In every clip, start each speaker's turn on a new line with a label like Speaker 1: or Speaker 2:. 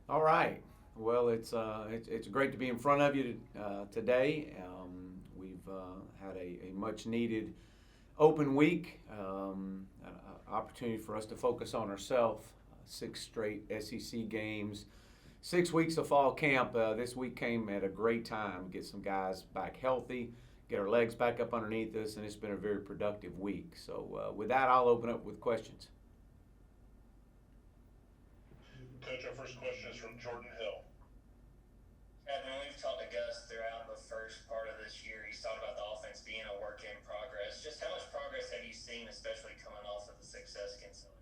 Speaker 1: All right. Well, it's great to be in front of you today. We've had a much needed open week, an opportunity for us to focus on ourselves. Six straight SEC games, 6 weeks of fall camp. This week came at a great time. Get some guys back healthy, get our legs back up underneath us, and it's been a very productive week. So, with that, I'll open up with questions.
Speaker 2: Coach, our first question is from Jordan Hill.
Speaker 3: Evan, we've talked to Gus throughout the first part of this year. He's talked about the offense being a work in progress. Just how much progress have you seen, especially coming off of the success against LSU?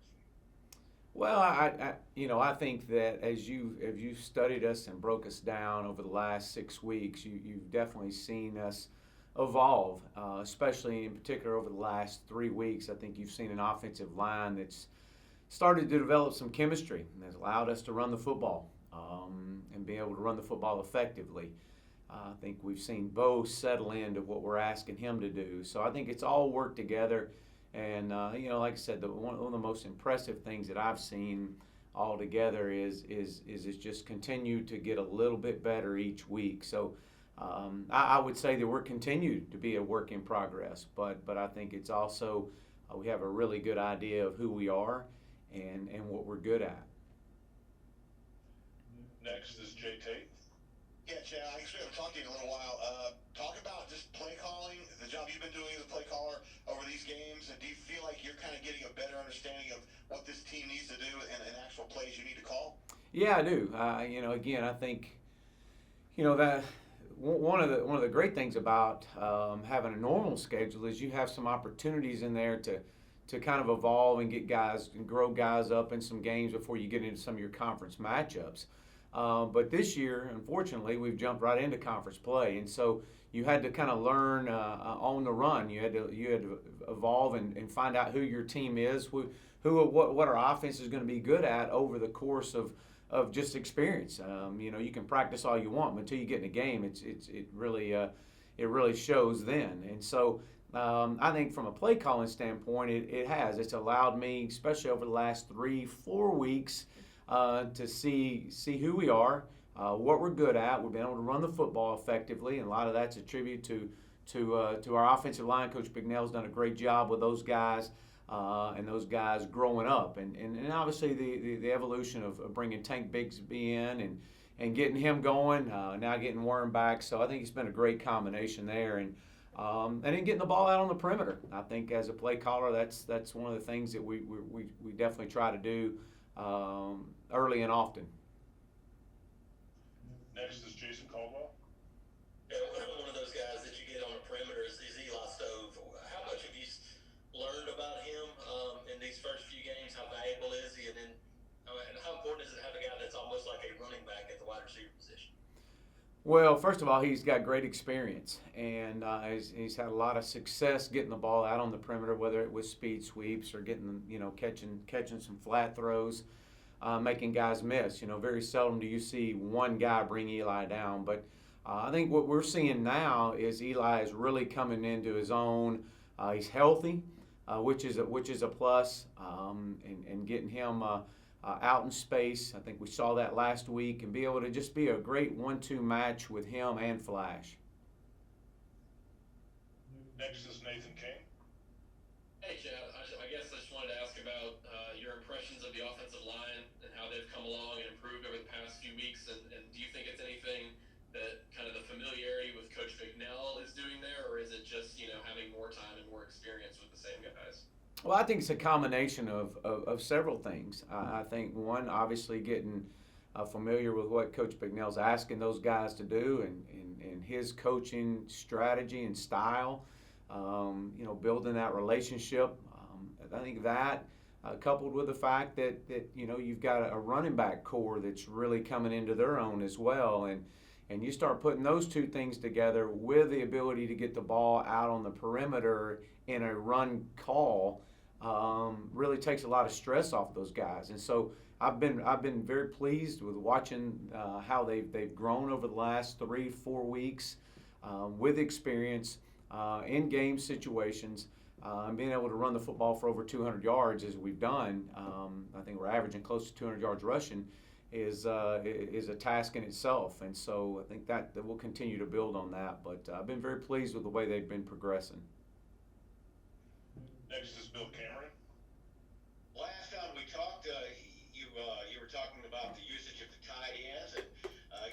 Speaker 1: Well, I think that as you studied us and broke us down over the last 6 weeks, you've definitely seen us evolve, especially in particular over the last 3 weeks. I think you've seen an offensive line that's started to develop some chemistry and has allowed us to run the football and be able to run the football effectively. I think we've seen Bo settle into what we're asking him to do. So I think it's all worked together. And like I said, one of the most impressive things that I've seen all together is it's just continue to get a little bit better each week. So I would say that we're continued to be a work in progress, but I think it's also we have a really good idea of who we are and what we're good at.
Speaker 2: Next is Jay Tate.
Speaker 4: Yeah, Chad, I guess we haven't talked to you in a little while. Talk about just play calling, the job you've been doing as a play caller over these games, and do you feel like you're kind of getting a better understanding of what this team needs to do and actual plays you need to call?
Speaker 1: Yeah, I do. Again, I think that one of the great things about having a normal schedule is you have some opportunities in there to kind of evolve and get guys and grow guys up in some games before you get into some of your conference matchups. But this year, unfortunately, we've jumped right into conference play, and so you had to kind of learn on the run. You had to evolve and find out who your team is, what our offense is going to be good at over the course of just experience. You can practice all you want, but until you get in a game, it really shows then. And so I think from a play calling standpoint, it's allowed me, especially over the last 3-4 weeks, to see who we are, what we're good at. We've been able to run the football effectively, and a lot of that's a tribute to our offensive line. Coach Bignell's done a great job with those guys and those guys growing up, and obviously the evolution of bringing Tank Bigsby in and getting him going, now getting Worm back. So I think it's been a great combination there, and then getting the ball out on the perimeter. I think as a play caller, that's one of the things that we definitely try to do early and often.
Speaker 2: Next is Jason Caldwell.
Speaker 3: Yeah, one of those guys that you get on the perimeter is Eli Stove. How much have you learned about him in these first few games? How valuable is he? And then how important is it to have a guy that's almost like a running back at the wide receiver position?
Speaker 1: Well, first of all, he's got great experience, and he's had a lot of success getting the ball out on the perimeter, whether it was speed sweeps or getting, catching some flat throws, making guys miss. Very seldom do you see one guy bring Eli down, but I think what we're seeing now is Eli is really coming into his own. He's healthy, which is a plus, and getting him out in space. I think we saw that last week, and be able to just be a great 1-2 match with him and Flash.
Speaker 2: Next is Nathan King.
Speaker 5: Hey, Chad. I guess I just wanted to ask about your impressions of the offensive line and how they've come along and improved over the past few weeks. And do you think it's anything that kind of the familiarity with Coach Bignell is doing there, or is it just, having more time and more experience with the same guys?
Speaker 1: Well, I think it's a combination of several things. I think one, obviously getting familiar with what Coach Bignell's asking those guys to do and his coaching strategy and style, building that relationship. I think that coupled with the fact that you've got a running back core that's really coming into their own as well. And you start putting those two things together with the ability to get the ball out on the perimeter in a run call, really takes a lot of stress off those guys. And so I've been very pleased with watching how they've grown over the last 3-4 weeks with experience in game situations, and being able to run the football for over 200 yards as we've done. I think we're averaging close to 200 yards rushing. is a task in itself. And so I think that we'll continue to build on that. But I've been very pleased with the way they've been progressing.
Speaker 2: Next is Bill Cameron.
Speaker 4: Last time we talked, you were talking about the usage of the tight ends, and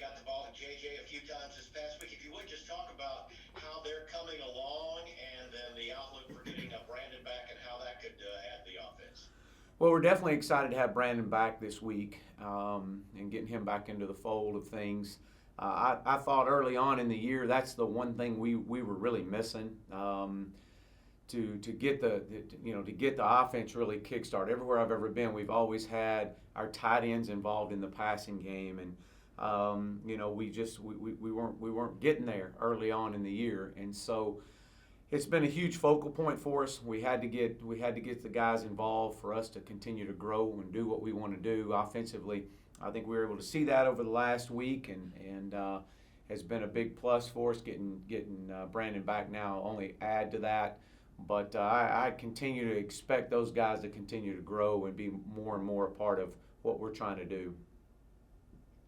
Speaker 4: got the ball to JJ a few times this past week. If you would just talk about how they're coming along, and then the outlook for getting Brandon back, and how that could add the offense.
Speaker 1: Well, we're definitely excited to have Brandon back this week and getting him back into the fold of things. I thought early on in the year that's the one thing we were really missing. To get the offense really kickstart. Everywhere I've ever been, we've always had our tight ends involved in the passing game, and we weren't getting there early on in the year, and so it's been a huge focal point for us. We had to get the guys involved for us to continue to grow and do what we want to do offensively. I think we were able to see that over the last week, and has been a big plus for us. Getting Brandon back now only add to that. But I continue to expect those guys to continue to grow and be more and more a part of what we're trying to do.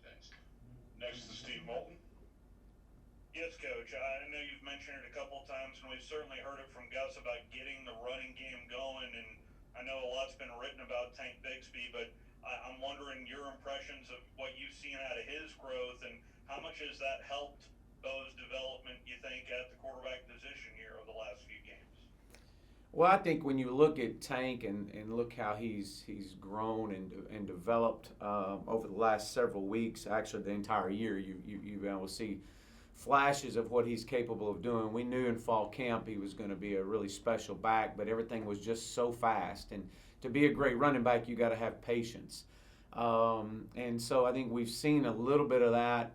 Speaker 2: Thanks. Next is Steve Moulton.
Speaker 6: Yes, Coach. I know you've mentioned it a couple of times, and we've certainly heard it from Gus about getting the running game going. And I know a lot's been written about Tank Bigsby, but I'm wondering your impressions of what you've seen out of his growth, and how much has that helped Bo's development, you think, at the quarterback position here over the last few games?
Speaker 1: Well, I think when you look at Tank and look how he's grown and developed over the last several weeks, actually the entire year, you will see flashes of what he's capable of doing. We knew in fall camp he was going to be a really special back, but everything was just so fast. And to be a great running back, you got to have patience. And so I think we've seen a little bit of that,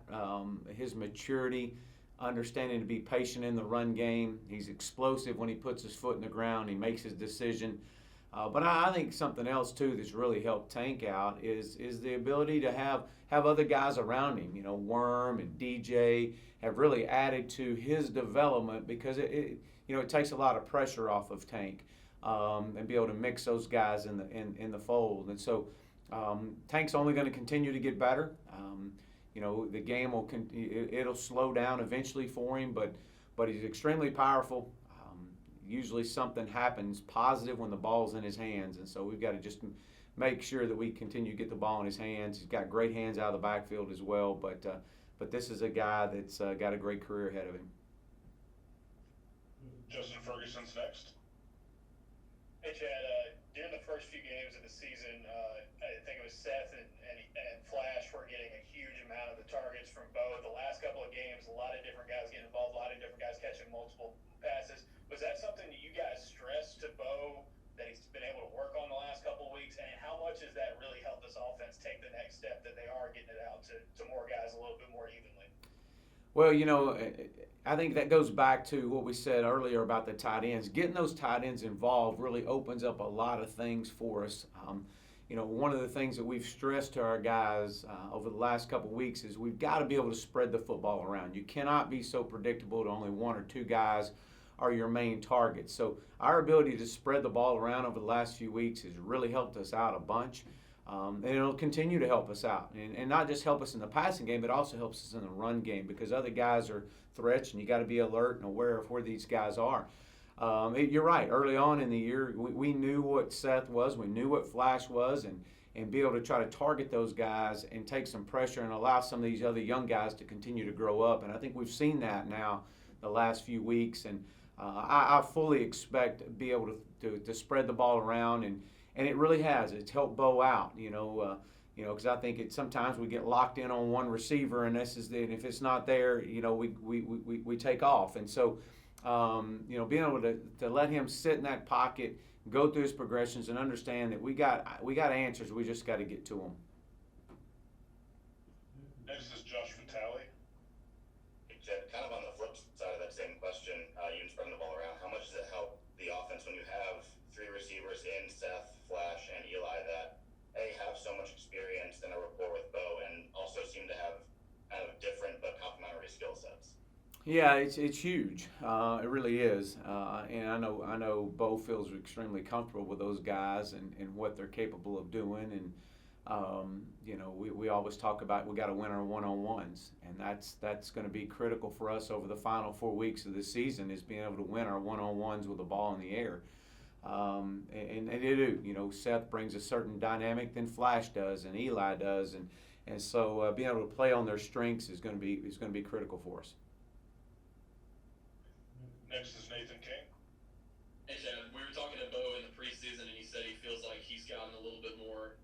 Speaker 1: his maturity, understanding to be patient in the run game. He's explosive when he puts his foot in the ground. He makes his decision. But I think something else too that's really helped Tank out is the ability to have other guys around him. You know, Worm and DJ have really added to his development, because it takes a lot of pressure off of Tank, and be able to mix those guys in the fold. And so Tank's only going to continue to get better. The game it'll slow down eventually for him, but he's extremely powerful. Usually something happens positive when the ball's in his hands, and so we've got to just make sure that we continue to get the ball in his hands. He's got great hands out of the backfield as well, but this is a guy that's got a great career ahead of him.
Speaker 2: Justin Ferguson's next.
Speaker 5: Hey, Chad, during the first few games of the season, I think it was Seth and Flash were getting a huge amount of the targets from Bo. The last couple of games, a lot of different guys getting involved, a lot of different guys catching multiple passes. Was that something that you guys stressed to Bo that he's been able to work on the last couple of weeks? And how much has that really helped this offense take the next step, that they are getting it out to more guys a little bit more evenly?
Speaker 1: Well, I think that goes back to what we said earlier about the tight ends. Getting those tight ends involved really opens up a lot of things for us. One of the things that we've stressed to our guys over the last couple of weeks is we've got to be able to spread the football around. You cannot be so predictable to only one or two guys are your main targets. So our ability to spread the ball around over the last few weeks has really helped us out a bunch. And it'll continue to help us out. And not just help us in the passing game, but also helps us in the run game, because other guys are threats, and you got to be alert and aware of where these guys are. You're right. Early on in the year, we knew what Seth was, we knew what Flash was, and be able to try to target those guys and take some pressure and allow some of these other young guys to continue to grow up. And I think we've seen that now the last few weeks. And I fully expect to be able to spread the ball around, and it really has. It's helped Bo out, because I think sometimes we get locked in on one receiver, and and if it's not there, we take off. And so, being able to let him sit in that pocket, go through his progressions, and understand that we got answers. We just got to get to them.
Speaker 2: Next is Josh Vitale.
Speaker 7: Kind of on the flip side of that same question, you spreading the ball around, how much does it help the offense when you have three receivers in Seth, Flash, and Eli that have so much experience and a rapport with Bo, and also seem to have kind of different but complementary skill sets?
Speaker 1: Yeah, it's huge. It really is. And I know Bo feels extremely comfortable with those guys and what they're capable of doing. And We always talk about we got to win our one-on-ones, and that's going to be critical for us over the final 4 weeks of the season is being able to win our one-on-ones with the ball in the air. And they do. Seth brings a certain dynamic than Flash does, and Eli does, and so being able to play on their strengths is going to be critical for us.
Speaker 2: Next is Nathan King.
Speaker 5: Hey, Chad, we were talking to Bo in the preseason, and he said he feels like he's gotten a little bit more,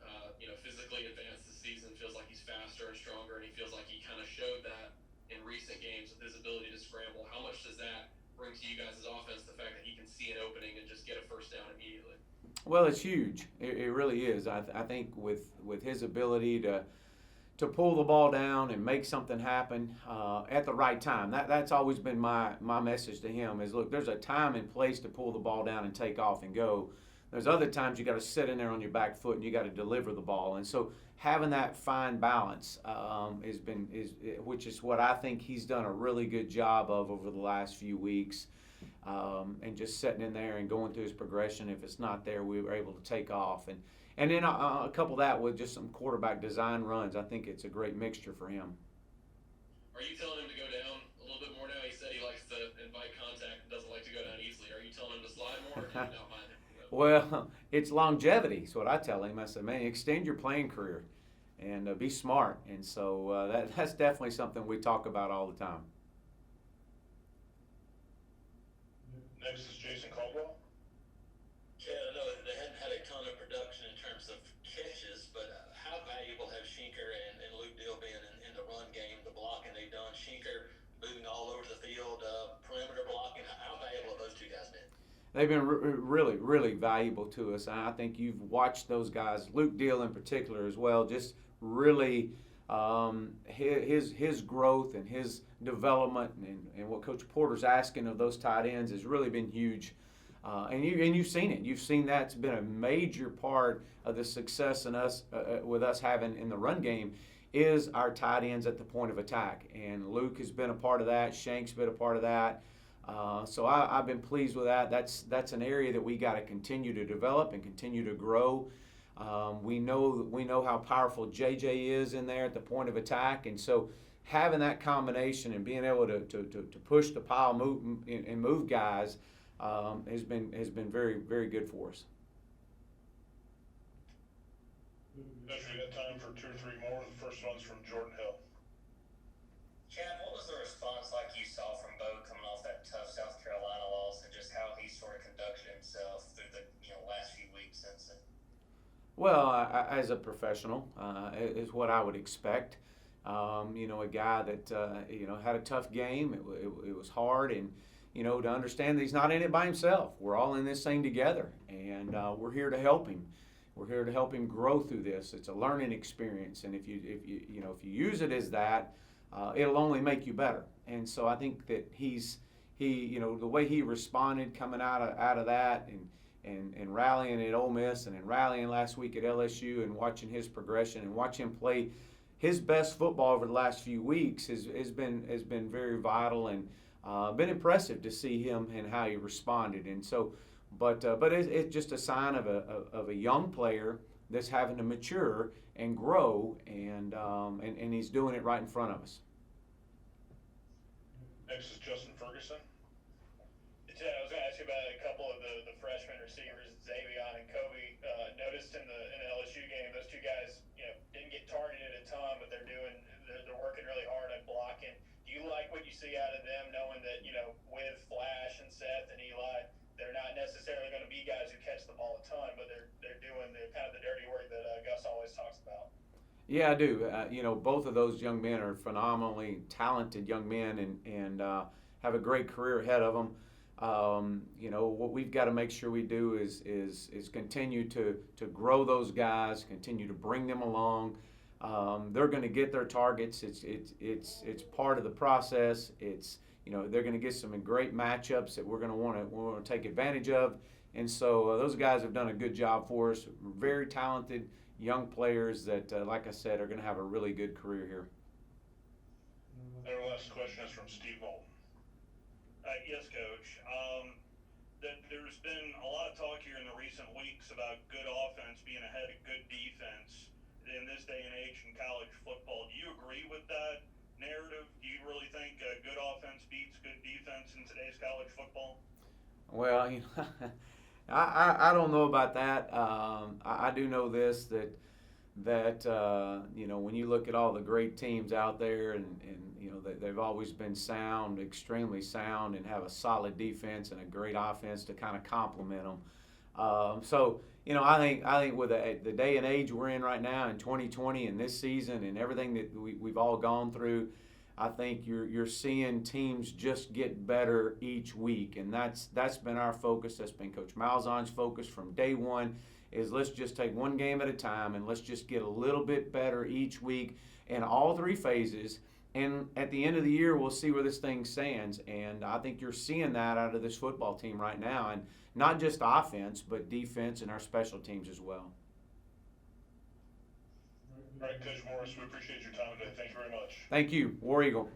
Speaker 5: physically advanced this season, feels like he's faster and stronger, and he feels like he kind of showed that in recent games with his ability to scramble. How much does that bring to you guys' offense, the fact that he can see an opening and just get a first down immediately?
Speaker 1: Well, it's huge. It really is. I think with his ability to pull the ball down and make something happen at the right time. That's always been my message to him is, look, there's a time and place to pull the ball down and take off and go. There's other times you got to sit in there on your back foot and you got to deliver the ball. And so having that fine balance which is what I think he's done a really good job of over the last few weeks. And just sitting in there and going through his progression. If it's not there, we were able to take off. And then couple that with just some quarterback design runs. I think it's a great mixture for him.
Speaker 5: Are you telling him to go down a little bit more now? He said he likes to invite contact and doesn't like to go down easily. Are you telling him to slide more, or do you not mind him?
Speaker 1: Well, it's longevity. Is what I tell him. I said, man, extend your playing career and be smart. And so that's definitely something we talk about all the time.
Speaker 2: Next is Jason Caldwell.
Speaker 3: Chad, I know they hadn't had a ton of production in terms of catches, but how valuable have Schenker and Luke Dill been in the run game, the blocking they've done? Schenker moving all over the field, perimeter blocking. How valuable have those two guys been?
Speaker 1: They've been really, really valuable to us. And I think you've watched those guys, Luke Deal in particular as well, just really his growth and his development and what Coach Porter's asking of those tight ends has really been huge. And you've seen it. You've seen that's been a major part of the success in us with us having in the run game is our tight ends at the point of attack. And Luke has been a part of that. Shank's been a part of that. So I've been pleased with that. That's an area that we got to continue to develop and continue to grow. We know how powerful JJ is in there at the point of attack, and so having that combination and being able to push the pile, move guys has been very, very good for us.
Speaker 2: Next, we got time for 2 or 3 more. The first one's from Jordan Hill.
Speaker 7: Chad, what was the response like you saw from Bo coming off that tough South Carolina loss, and just how he sort of conducted himself through the last few weeks since then?
Speaker 1: Well, as a professional, is what I would expect. A guy that had a tough game. It was hard, and to understand that he's not in it by himself. We're all in this thing together, and we're here to help him. We're here to help him grow through this. It's a learning experience, and if you use it as that, it'll only make you better. And so I think that the way he responded coming out of that and rallying at Ole Miss and then rallying last week at LSU and watching his progression and watch him play his best football over the last few weeks has been very vital and been impressive to see him and how he responded. And so, but it's just a sign of a young player that's having to mature and grow, and he's doing it right in front of us.
Speaker 2: Next is Justin Ferguson.
Speaker 6: I was going to ask you about a couple of the freshman receivers, Xavion and Kobe. Noticed in the LSU game, those two guys, didn't get targeted a ton, but they're working really hard at blocking. Do you like what you see out of them, knowing that with Flash and Seth and Eli, they're not necessarily going to be guys who catch the ball a ton, but they're doing the kind of the dirty work that Gus always talks about?
Speaker 1: Yeah, I do. Both of those young men are phenomenally talented young men and have a great career ahead of them. What we've got to make sure we do is continue to grow those guys, continue to bring them along. They're going to get their targets. It's part of the process. They're going to get some great matchups that we're going to want to take advantage of. And so those guys have done a good job for us. Very talented young players that, like I said, are going to have a really good career here.
Speaker 2: Our last question is from Steve Bolton.
Speaker 6: Yes, Coach. There's been a lot of talk here in the recent weeks about good offense being ahead of good defense. in this day and age in college football. Do you agree with that narrative? Do you really think good offense beats good defense in today's college football?
Speaker 1: Well, I don't know about that. I do know this, that when you look at all the great teams out there, and they've always been sound, extremely sound, and have a solid defense and a great offense to kind of complement them. I think with the day and age we're in right now in 2020 and this season and everything that we've all gone through, I think you're seeing teams just get better each week, and that's been our focus. That's been Coach Malzahn's focus from day one. Is let's just take one game at a time and let's just get a little bit better each week in all three phases. And at the end of the year, we'll see where this thing stands. And I think you're seeing that out of this football team right now, and not just offense, but defense and our special teams as well.
Speaker 2: All right, Coach Morris, we appreciate your time today. Thank you very much.
Speaker 1: Thank you, War Eagle.